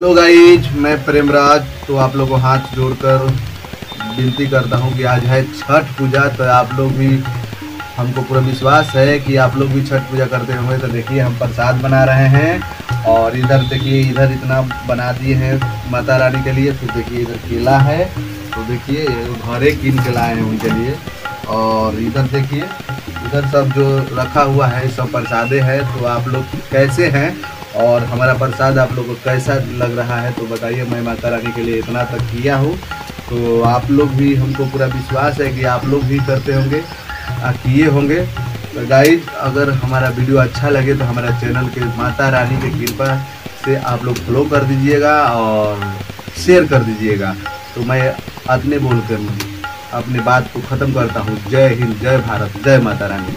तो गाइज, मैं प्रेमराज तो आप लोगों को हाथ जोड़कर विनती करता हूँ कि आज है छठ पूजा। तो आप लोग भी, हमको पूरा विश्वास है कि आप लोग भी छठ पूजा करते होंगे। तो देखिए हम प्रसाद बना रहे हैं और इधर देखिए, इधर इतना बना दिए हैं माता रानी के लिए। फिर देखिए इधर केला है, तो देखिए घरे कीन के लाए हैं उनके लिए। और इधर देखिए, इधर सब जो रखा हुआ है सब प्रसादे है। तो आप लोग कैसे हैं और हमारा प्रसाद आप लोग को कैसा लग रहा है तो बताइए। मैं माता रानी के लिए इतना तक किया हूँ, तो आप लोग भी, हमको पूरा विश्वास है कि आप लोग भी करते होंगे, किए होंगे। तो गाइज, अगर हमारा वीडियो अच्छा लगे तो हमारा चैनल के माता रानी की कृपा से आप लोग फॉलो कर दीजिएगा और शेयर कर दीजिएगा। तो मैं अपने बोलकर अपनी बात को ख़त्म करता हूँ। जय हिंद, जय भारत, जय माता रानी।